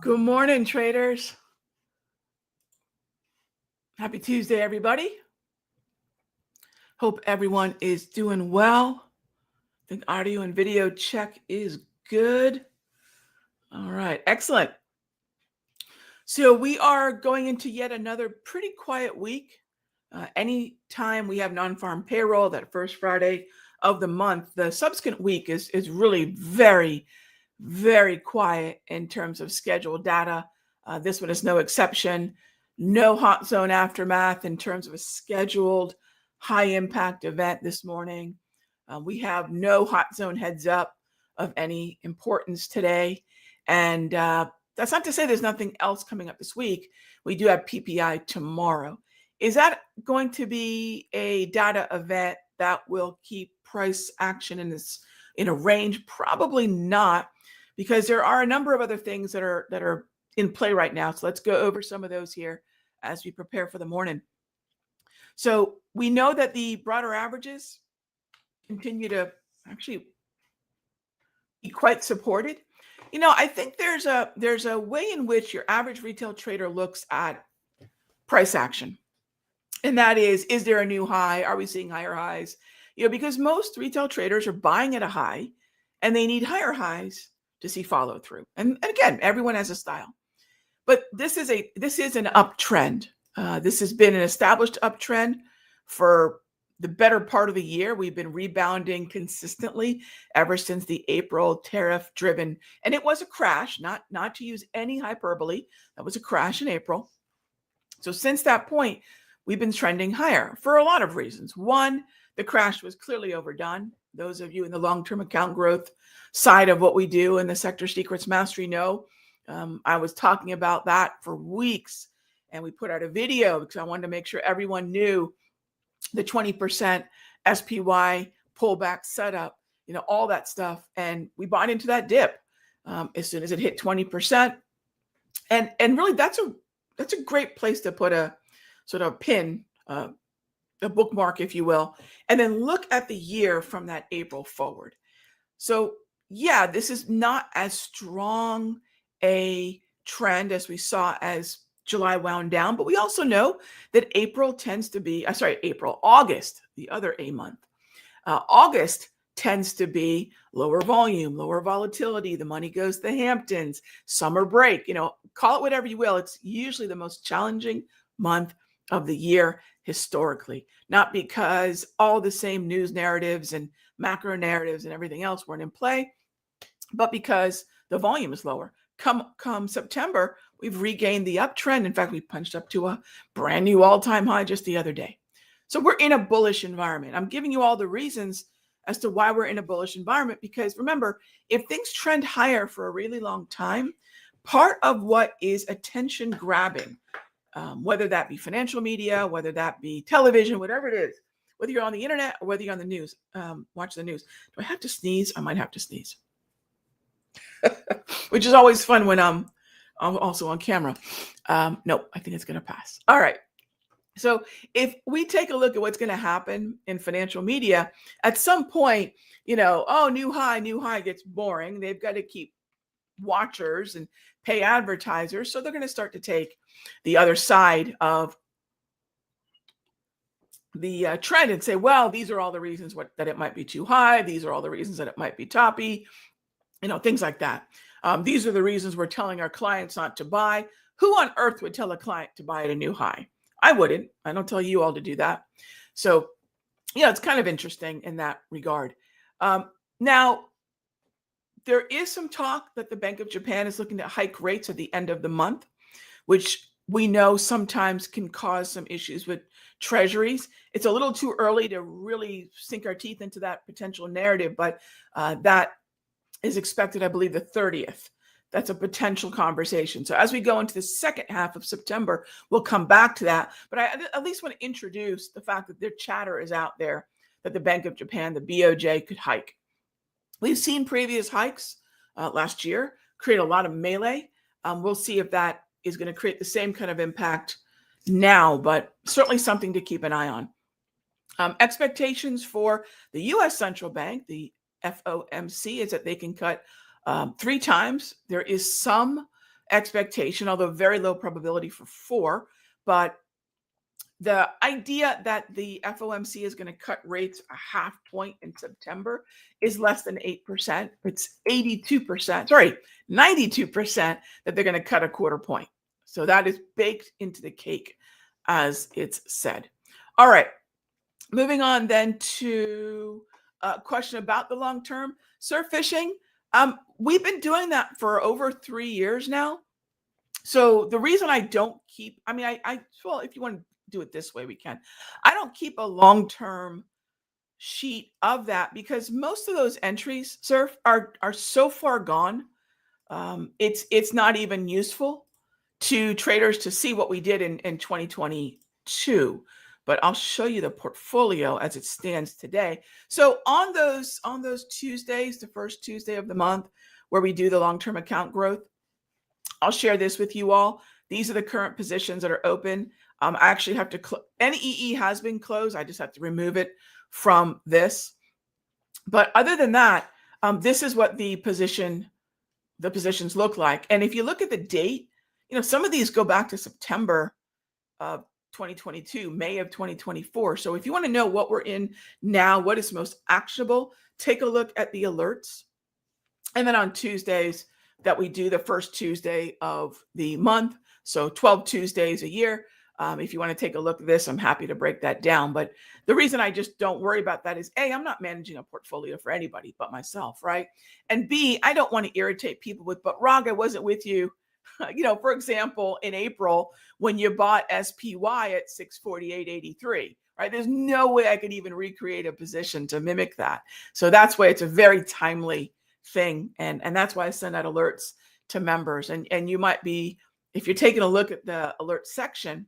Good morning, traders. Happy Tuesday, everybody. Hope everyone is doing well. I think audio and video check is good. All right, excellent. So we are going into yet another pretty quiet week. Anytime we have non-farm payroll, that first Friday of the month, the subsequent week is really very, very quiet in terms of scheduled data. This one is no exception. No hot zone aftermath in terms of a scheduled high impact event this morning. We have no hot zone heads up of any importance today. And that's not to say there's nothing else coming up this week. We do have PPI tomorrow. Is that going to be a data event that will keep price action in a range? Probably not, because there are a number of other things that are in play right now. So let's go over some of those here as we prepare for the morning. So we know that the broader averages continue to actually be quite supported. I think there's a way in which your average retail trader looks at price action. And that is there a new high? Are we seeing higher highs? Because most retail traders are buying at a high and they need higher highs to see follow through. And again, everyone has a style. But this is an uptrend. This has been an established uptrend for the better part of the year. We've been rebounding consistently ever since the April tariff driven, and it was a crash, not to use any hyperbole. That was a crash in April. So since that point, we've been trending higher for a lot of reasons. One, the crash was clearly overdone. Those of you in the long-term account growth side of what we do in the Sector Secrets Mastery know. I was talking about that for weeks, and we put out a video because I wanted to make sure everyone knew the 20% SPY pullback setup, all that stuff. And we bought into that dip as soon as it hit 20%. And really, that's a great place to put a sort of pin, a bookmark, if you will, and then look at the year from that April forward. So yeah, this is not as strong a trend as we saw as July wound down, but we also know that August, the other A month, August tends to be lower volume, lower volatility. The money goes to the Hamptons, summer break, call it whatever you will. It's usually the most challenging month of the year historically, not because all the same news narratives and macro narratives and everything else weren't in play, but because the volume is lower. Come September, we've regained the uptrend. In fact, we punched up to a brand new all-time high just the other day. So we're in a bullish environment. I'm giving you all the reasons as to why we're in a bullish environment, because remember, if things trend higher for a really long time, part of what is attention grabbing, whether that be financial media, whether that be television, whatever it is, whether you're on the internet or whether you're on the news, watch the news. Do I have to sneeze? I might have to sneeze. Which is always fun when I'm also on camera. Nope, I think it's going to pass. All right. So if we take a look at what's going to happen in financial media, at some point, new high gets boring. They've got to keep watchers and pay advertisers. So they're going to start to take the other side of the trend and say, well, these are all the reasons that it might be too high. These are all the reasons that it might be toppy, things like that. These are the reasons we're telling our clients not to buy. Who on earth would tell a client to buy at a new high? I wouldn't. I don't tell you all to do that. So, it's kind of interesting in that regard. Now, there is some talk that the Bank of Japan is looking to hike rates at the end of the month, which we know sometimes can cause some issues with treasuries. It's a little too early to really sink our teeth into that potential narrative, but that is expected, I believe, the 30th. That's a potential conversation. So as we go into the second half of September, we'll come back to that. But I at least want to introduce the fact that their chatter is out there that the Bank of Japan, the BOJ, could hike. We've seen previous hikes last year create a lot of melee. We'll see if that is going to create the same kind of impact now, but certainly something to keep an eye on. Expectations for the U.S. Central Bank, the FOMC, is that they can cut 3 times. There is some expectation, although very low probability for 4. But the idea that the FOMC is going to cut rates a half point in September is less than 8%. It's 82%, sorry, 92% that they're going to cut a quarter point. So that is baked into the cake, as it's said. All right, moving on then to a question about the long term. Surf fishing, we've been doing that for over 3 years now. So the reason I don't keep, I mean, well, if you want to do it this way, we can. I don't keep a long-term sheet of that because most of those entries, Surf, are so far gone. It's not even useful to traders to see what we did in 2022. But I'll show you the portfolio as it stands today. So on those Tuesdays, the first Tuesday of the month, where we do the long-term account growth, I'll share this with you all. These are the current positions that are open. I actually have to, NEE has been closed. I just have to remove it from this. But other than that, this is what the positions look like. And if you look at the date, some of these go back to September of 2022, May of 2024. So if you want to know what we're in now, what is most actionable, take a look at the alerts. And then on Tuesdays that we do the first Tuesday of the month, so 12 Tuesdays a year. If you want to take a look at this, I'm happy to break that down. But the reason I just don't worry about that is A, I'm not managing a portfolio for anybody but myself, right? And B, I don't want to irritate people with, but Rag, I wasn't with you. For example, in April, when you bought SPY at 648.83, right? There's no way I could even recreate a position to mimic that. So that's why it's a very timely thing. And that's why I send out alerts to members. And you might be, if you're taking a look at the alert section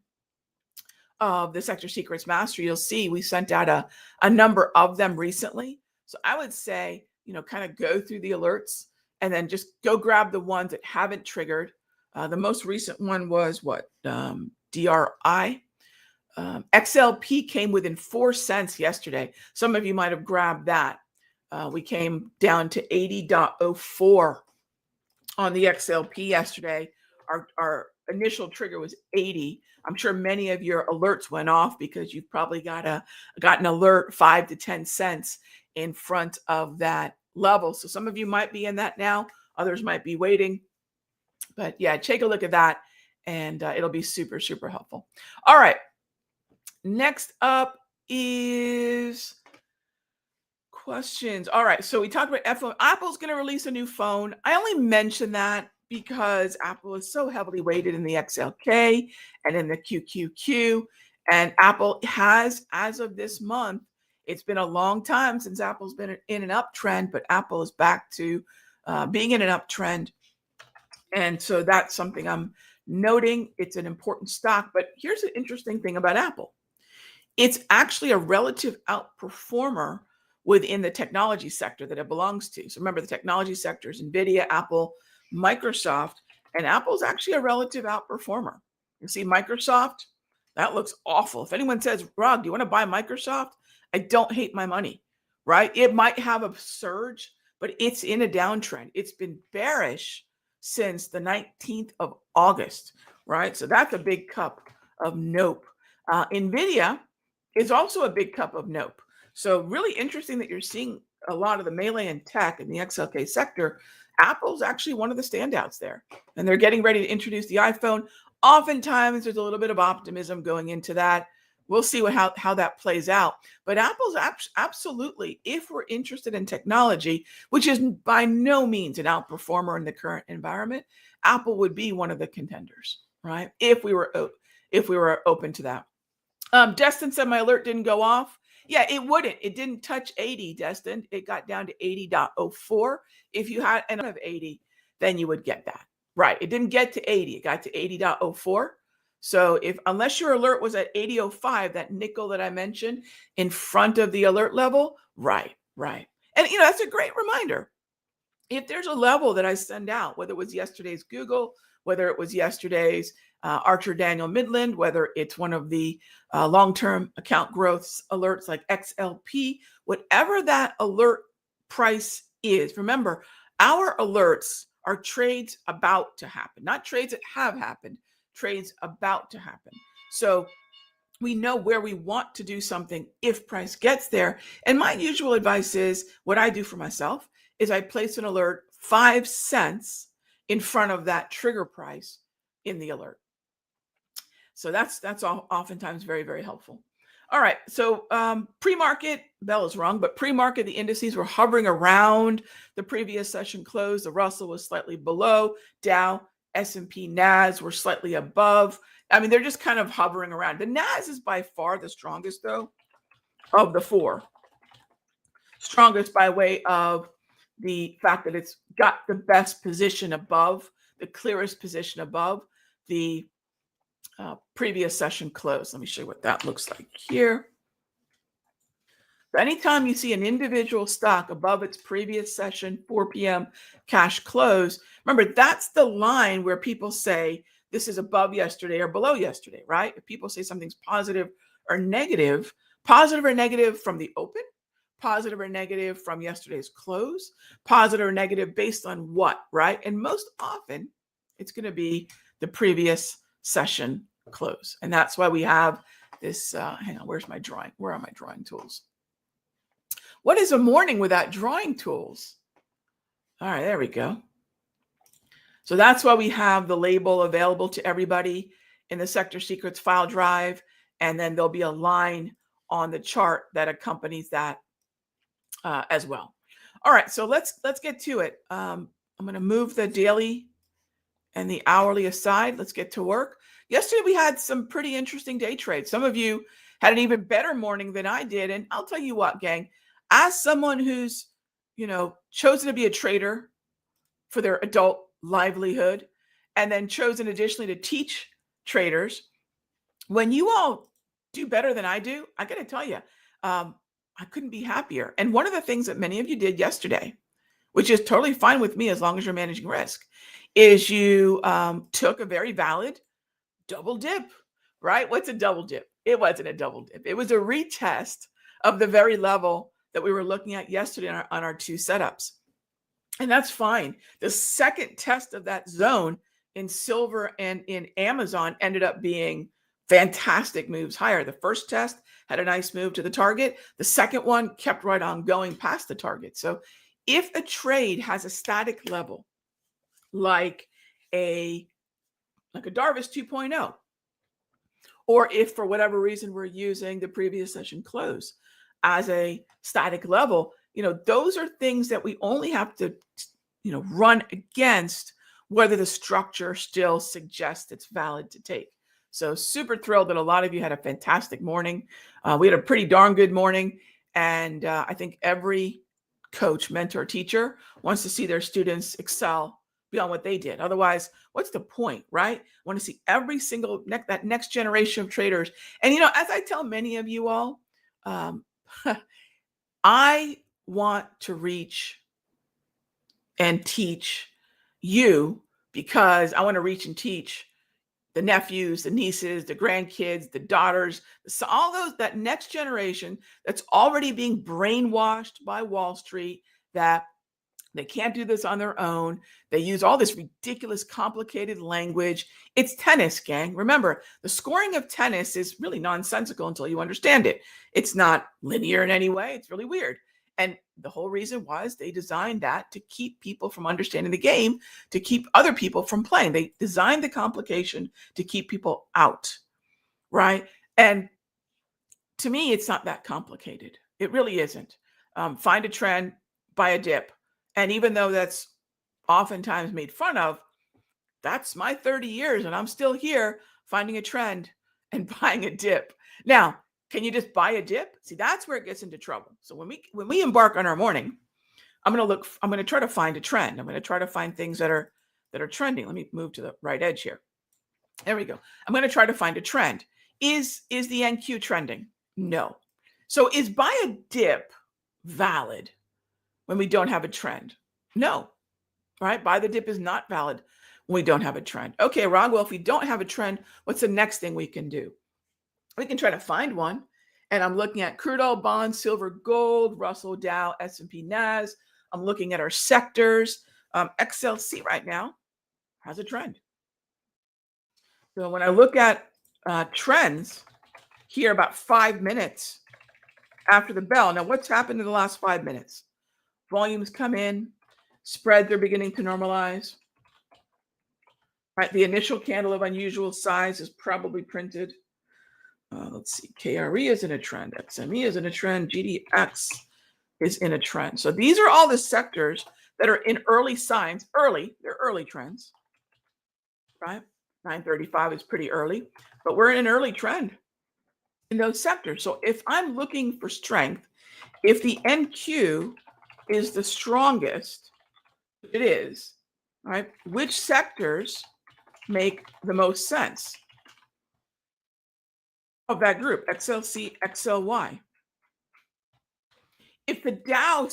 of the Sector Secrets Master, you'll see we sent out a number of them recently. So I would say, kind of go through the alerts and then just go grab the ones that haven't triggered. The most recent one was what? DRI. XLP came within 4 cents yesterday. Some of you might have grabbed that. We came down to 80.04 on the XLP yesterday. Our initial trigger was 80. I'm sure many of your alerts went off because you've probably got an alert 5 to 10 cents in front of that level. So some of you might be in that now. Others might be waiting. But yeah, take a look at that and it'll be super, super helpful. All right. Next up is questions. All right. So we talked about iPhone. Apple's going to release a new phone. I only mention that because Apple is so heavily weighted in the XLK and in the QQQ. And Apple has, as of this month, it's been a long time since Apple's been in an uptrend, but Apple is back to being in an uptrend. And so that's something I'm noting. It's an important stock. But here's an interesting thing about Apple. It's actually a relative outperformer within the technology sector that it belongs to. So remember, the technology sector is NVIDIA, Apple, Microsoft, and Apple's actually a relative outperformer. You see Microsoft, that looks awful. If anyone says, Rob, do you want to buy Microsoft? I don't hate my money, right? It might have a surge, but it's in a downtrend. It's been bearish since the 19th of August, right? So that's a big cup of nope. NVIDIA is also a big cup of nope. So really interesting that you're seeing a lot of the melee and tech in the XLK sector. Apple's actually one of the standouts there, and they're getting ready to introduce the iPhone. Oftentimes there's a little bit of optimism going into that. We'll see how that plays out. But Apple's absolutely, if we're interested in technology, which is by no means an outperformer in the current environment, Apple would be one of the contenders, right? If we were open to that. Destin said my alert didn't go off. Yeah, it wouldn't. It didn't touch 80, Destin. It got down to 80.04. If you had an of 80, then you would get that. Right. It didn't get to 80. It got to 80.04. So unless your alert was at 80.05, that nickel that I mentioned in front of the alert level, right. And that's a great reminder. If there's a level that I send out, whether it was yesterday's Google, whether it was yesterday's Archer Daniel Midland, whether it's one of the long-term account growth alerts like XLP, whatever that alert price is, remember, our alerts are trades about to happen, not trades that have happened, trades about to happen. So we know where we want to do something if price gets there. And my usual advice is, what I do for myself is I place an alert 5 cents in front of that trigger price in the alert. So that's all oftentimes very, very helpful. All right. So pre-market, bell is rung, but pre-market, the indices were hovering around the previous session close. The Russell was slightly below. Dow, S&P, NAS were slightly above. I mean, they're just kind of hovering around. The NAS is by far the strongest, though, of the four. Strongest by way of the fact that it's got the best position above, the clearest position above the previous session close. Let me show you what that looks like here. So anytime you see an individual stock above its previous session 4 p.m. cash close, remember, that's the line where people say this is above yesterday or below yesterday, right? If people say something's positive or negative from the open, positive or negative from yesterday's close, positive or negative based on what, right? And most often it's going to be the previous session close. And that's why we have this, hang on, where's my drawing? Where are my drawing tools? What is a morning without drawing tools? All right, there we go. So that's why we have the label available to everybody in the Sector Secrets file drive. And then there'll be a line on the chart that accompanies that as well. All right, so let's get to it. I'm going to move the daily and the hourly aside. Let's get to work. Yesterday, we had some pretty interesting day trades. Some of you had an even better morning than I did. And I'll tell you what, gang, as someone who's, chosen to be a trader for their adult livelihood and then chosen additionally to teach traders, when you all do better than I do, I got to tell you, I couldn't be happier. And one of the things that many of you did yesterday, which is totally fine with me as long as you're managing risk, is you took a very valid double dip, right? What's a double dip? It wasn't a double dip. It was a retest of the very level that we were looking at yesterday on our two setups. And that's fine. The second test of that zone in silver and in Amazon ended up being fantastic moves higher. The first test had a nice move to the target. The second one kept right on going past the target. So if a trade has a static level, like a Darvis 2.0, or if for whatever reason we're using the previous session close as a static level, those are things that we only have to, run against whether the structure still suggests it's valid to take. So super thrilled that a lot of you had a fantastic morning. We had a pretty darn good morning. And I think every coach, mentor, teacher wants to see their students excel beyond what they did. Otherwise, what's the point, right? I want to see every single that next generation of traders. And, as I tell many of you all, I want to reach and teach you because I want to reach and teach the nephews, the nieces, the grandkids, the daughters, all those, that next generation that's already being brainwashed by Wall Street that they can't do this on their own. They use all this ridiculous, complicated language. It's tennis, gang. Remember, the scoring of tennis is really nonsensical until you understand it. It's not linear in any way. It's really weird. And the whole reason was they designed that to keep people from understanding the game, to keep other people from playing. They designed the complication to keep people out, right? And to me, it's not that complicated. It really isn't. Find a trend, buy a dip. And even though that's oftentimes made fun of, that's my 30 years and I'm still here finding a trend and buying a dip. Now, can you just buy a dip? See, that's where it gets into trouble. So when we embark on our morning, I'm going to try to find a trend. I'm going to try to find things that are trending. Let me move to the right edge here. There we go. I'm going to try to find a trend. Is the NQ trending? No. So is buy a dip valid when we don't have a trend? No. Right? Buy the dip is not valid when we don't have a trend. Okay, Ron, well, if we don't have a trend, what's the next thing we can do? We can try to find one. And I'm looking at crude oil, bonds, silver, gold, Russell, Dow, S&P, NAS. I'm looking at our sectors. XLC right now has a trend. So when I look at trends here about 5 minutes after the bell, now what's happened in the last 5 minutes? Volumes come in, spreads are beginning to normalize. Right, the initial candle of unusual size is probably printed. Let's see, KRE is in a trend, XME is in a trend, GDX is in a trend. So these are all the sectors that are in early signs, they're early trends, right? 935 is pretty early, but we're in an early trend in those sectors. So if I'm looking for strength, if the NQ is the strongest, it is, right? Which sectors make the most sense of that group, XLC, XLY? If the Dow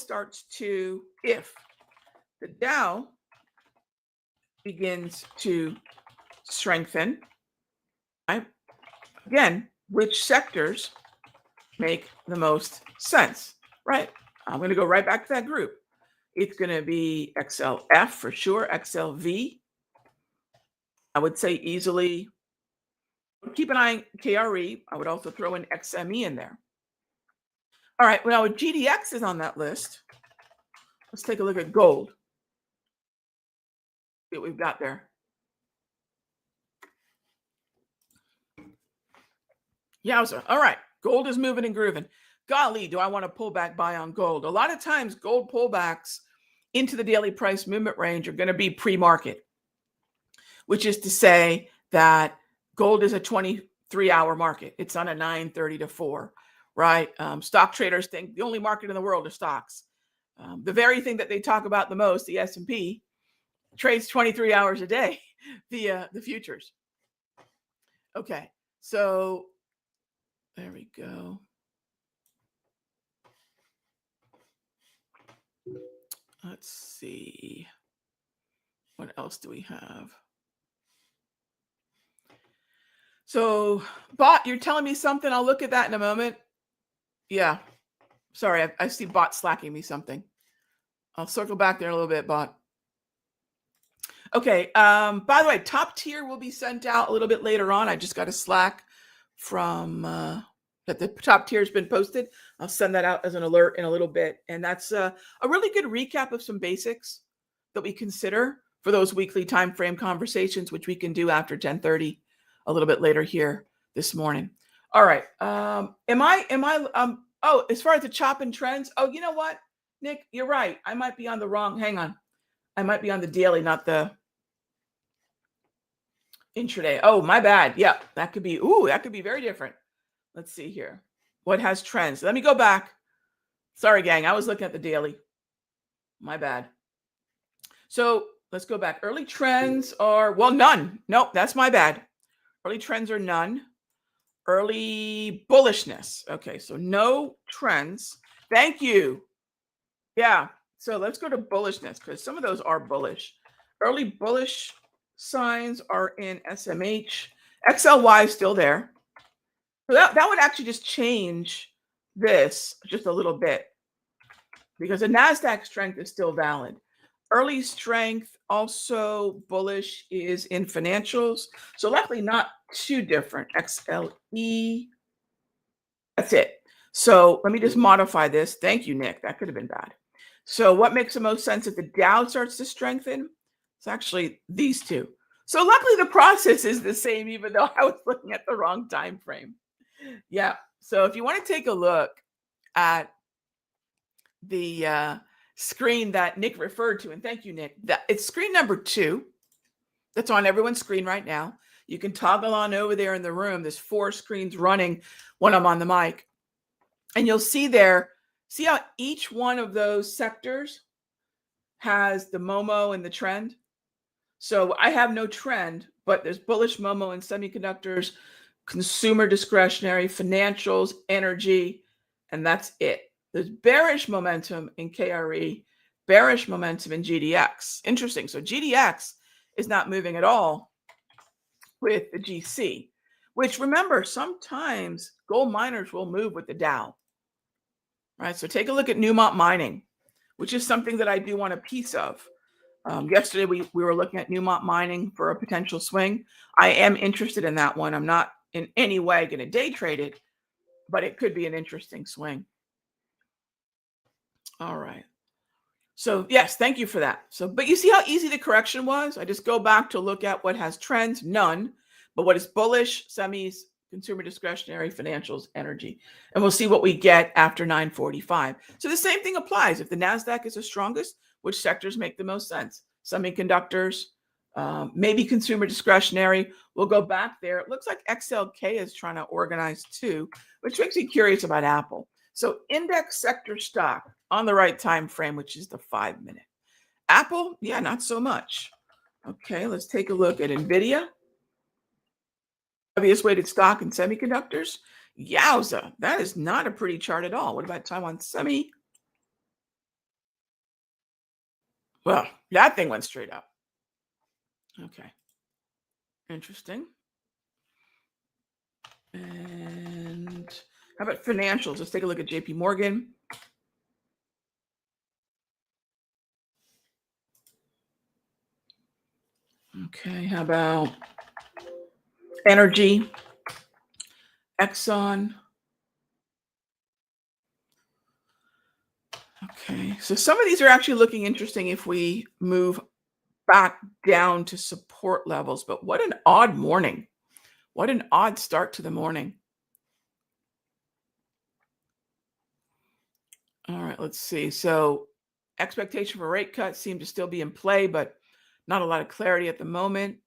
begins to strengthen, right? Again, which sectors make the most sense, right? I'm going to go right back to that group. It's going to be XLF for sure, XLV. I would say easily keep an eye on KRE. I would also throw in XME in there. All right, well, GDX is on that list. Let's take a look at gold. See what we've got there. Yowza. All right, gold is moving and grooving. Golly, do I want to pull back buy on gold? A lot of times gold pullbacks into the daily price movement range are going to be pre-market, which is to say that gold is a 23-hour market. It's on a 9:30 to 4, right? Stock traders think the only market in the world are stocks. The very thing that they talk about the most, the S&P, trades 23 hours a day via the futures. Okay, so there we go. Let's see. What else do we have? So, bot, you're telling me something. I'll look at that in a moment. Yeah. Sorry, I see bot slacking me something. I'll circle back there a little bit, bot. Okay. By the way, top tier will be sent out a little bit later on. I just got a Slack from that the top tier has been posted. I'll send that out as an alert in a little bit. And that's a really good recap of some basics that we consider for those weekly time frame conversations, which we can do after 10:30 a little bit later here this morning. All right. As far as the chop and trends, oh, you know what, Nick, you're right. I might be on the wrong, hang on. I might be on the daily, not the intraday. Oh, my bad. Yeah, that could be very different. Let's see here. What has trends? Let me go back. Sorry, gang. I was looking at the daily. My bad. So let's go back. Early trends are, well, none. Nope, that's my bad. Early trends are none. Early bullishness. Okay, so no trends. Thank you. Yeah, so let's go to bullishness because some of those are bullish. Early bullish signs are in SMH. XLY is still there. So that would actually just change this just a little bit because the NASDAQ strength is still valid. Early strength, also bullish, is in financials. So likely not too different. XLE. That's it. So let me just modify this. Thank you, Nick. That could have been bad. So what makes the most sense if the Dow starts to strengthen? It's actually these two. So luckily the process is the same, even though I was looking at the wrong time frame. Yeah. So if you want to take a look at the screen that Nick referred to, and thank you, Nick, it's screen number 2. That's on everyone's screen right now. You can toggle on over there in the room. There's 4 screens running when I'm on the mic. And you'll see there, see how each one of those sectors has the Momo and the trend? So I have no trend, but there's bullish Momo in semiconductors, consumer discretionary, financials, energy, and that's it. There's bearish momentum in KRE, bearish momentum in GDX. Interesting. So GDX is not moving at all with the GC, which, remember, sometimes gold miners will move with the Dow. Right. So take a look at Newmont Mining, which is something that I do want a piece of. Yesterday, we were looking at Newmont Mining for a potential swing. I am interested in that one. I'm not in any way going to day trade it, but it could be an interesting swing. All right. So yes, thank you for that. So, but you see how easy the correction was? I just go back to look at what has trends, none, but what is bullish, semis, consumer discretionary, financials, energy. And we'll see what we get after 9:45. So the same thing applies. If the NASDAQ is the strongest, which sectors make the most sense? Semiconductors, maybe consumer discretionary. We'll go back there. It looks like XLK is trying to organize too, which makes me curious about Apple. So index sector stock on the right time frame, which is the 5-minute. Apple, yeah, not so much. Okay, let's take a look at NVIDIA. Heaviest weighted stock in semiconductors. Yowza, that is not a pretty chart at all. What about Taiwan Semi? Well, that thing went straight up. Okay, interesting. And how about financials? Let's take a look at JP Morgan. Okay, how about energy? Exxon. Okay, so some of these are actually looking interesting if we move back down to support levels, but what an odd morning. What an odd start to the morning. All right, let's see. So expectation for rate cuts seem to still be in play, but not a lot of clarity at the moment.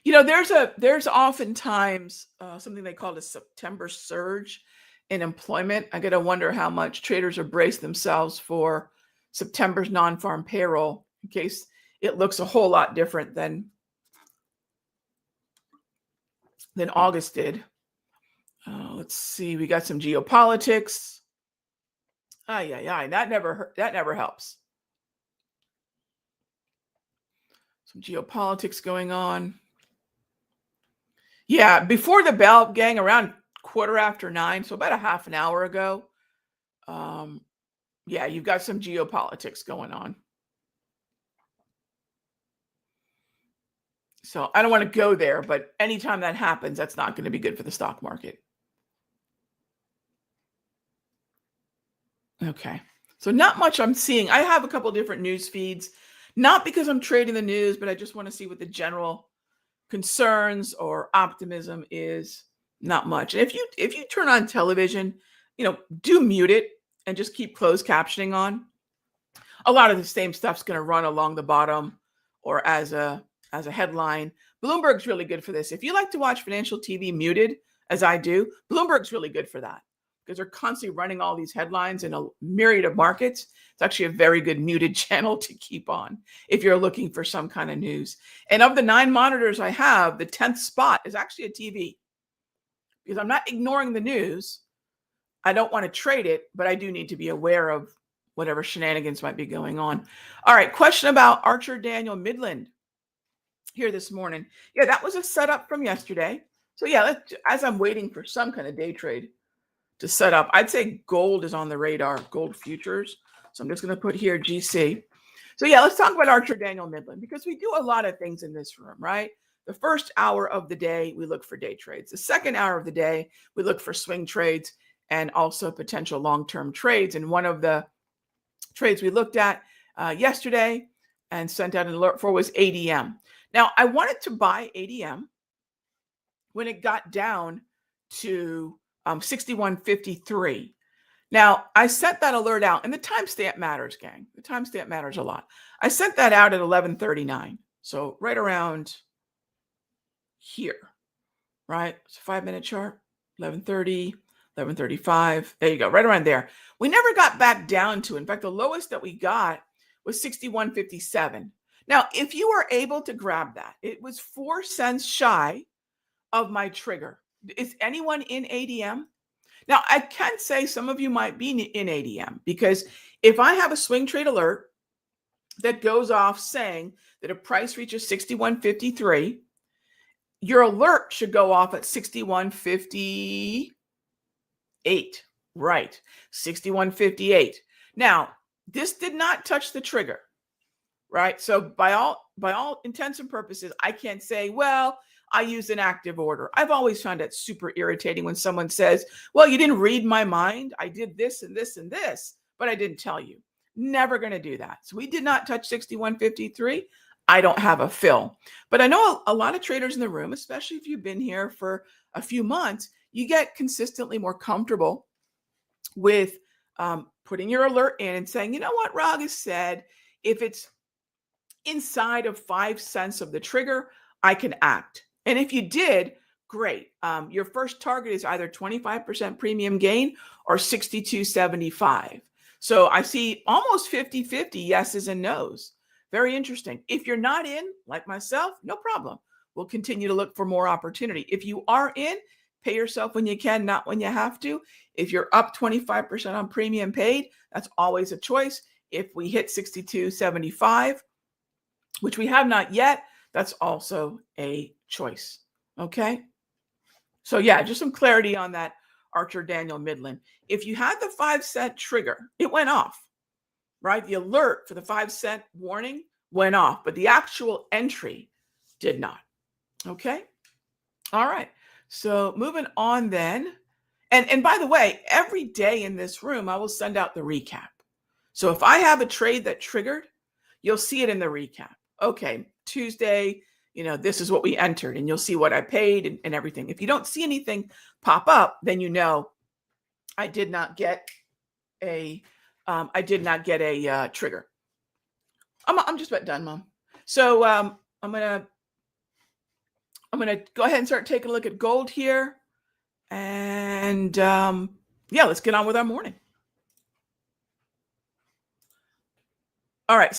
You know, there's oftentimes something they call a September surge in employment. I gotta wonder how much traders are braced themselves for September's non-farm payroll in case it looks a whole lot different than August did. Let's see. We got some geopolitics. That never helps. Some geopolitics going on. Yeah, before the bell, gang, around 9:15, so about a half an hour ago. Yeah, you've got some geopolitics going on. So I don't want to go there, but anytime that happens, that's not going to be good for the stock market. Okay. So not much I'm seeing. I have a couple different news feeds, not because I'm trading the news, but I just want to see what the general concerns or optimism is. Not much. And if you turn on television, do mute it and just keep closed captioning on. A lot of the same stuff's going to run along the bottom or as a headline. Bloomberg's really good for this. If you like to watch financial TV muted, as I do, Bloomberg's really good for that because they're constantly running all these headlines in a myriad of markets. It's actually a very good muted channel to keep on if you're looking for some kind of news. And of the 9 monitors I have, the 10th spot is actually a TV because I'm not ignoring the news. I don't want to trade it, but I do need to be aware of whatever shenanigans might be going on. All right, question about Archer Daniel Midland here this morning. Yeah, that was a setup from yesterday. So yeah, as I'm waiting for some kind of day trade to set up, I'd say gold is on the radar, gold futures. So I'm just going to put here GC. So yeah, let's talk about Archer Daniel Midland because we do a lot of things in this room, right? The first hour of the day, we look for day trades. The second hour of the day, we look for swing trades and also potential long-term trades. And one of the trades we looked at yesterday and sent out an alert for was ADM. Now, I wanted to buy ADM when it got down to 61.53. Now, I sent that alert out, and the timestamp matters, gang. The timestamp matters a lot. I sent that out at 11:39, so right around here, right? It's a 5-minute chart, 11:30, 11:35. There you go, right around there. We never got back down to, in fact, the lowest that we got was 61.57. Now, if you were able to grab that, it was 4 cents shy of my trigger. Is anyone in ADM? Now, I can say some of you might be in ADM because if I have a swing trade alert that goes off saying that a price reaches 61.53, your alert should go off at 61.58. Right. 61.58. Now, this did not touch the trigger, right? So by all intents and purposes, I can't say, well, I used an active order. I've always found it super irritating when someone says, well, you didn't read my mind. I did this and this and this, but I didn't tell you. Never going to do that. So we did not touch 61.53. I don't have a fill. But I know a lot of traders in the room, especially if you've been here for a few months, you get consistently more comfortable with putting your alert in and saying, you know what, Raghee said, if it's inside of 5 cents of the trigger, I can act. And if you did, great. Your first target is either 25% premium gain or 62.75. So I see almost 50-50 yeses and nos. Very interesting. If you're not in, like myself, no problem. We'll continue to look for more opportunity. If you are in, pay yourself when you can, not when you have to. If you're up 25% on premium paid, that's always a choice. If we hit 62.75, which we have not yet, that's also a choice. Okay. So yeah, just some clarity on that Archer Daniel Midland. If you had the 5 cent trigger, it went off, right? The alert for the 5 cent warning went off, but the actual entry did not. Okay. All right. So moving on then. And by the way, every day in this room, I will send out the recap. So if I have a trade that triggered, you'll see it in the recap. Okay, Tuesday, this is what we entered, and you'll see what I paid and everything. If you don't see anything pop up, then you know I did not get a trigger. I'm just about done, Mom. So I'm gonna go ahead and start taking a look at gold here, and yeah, let's get on with our morning. All right.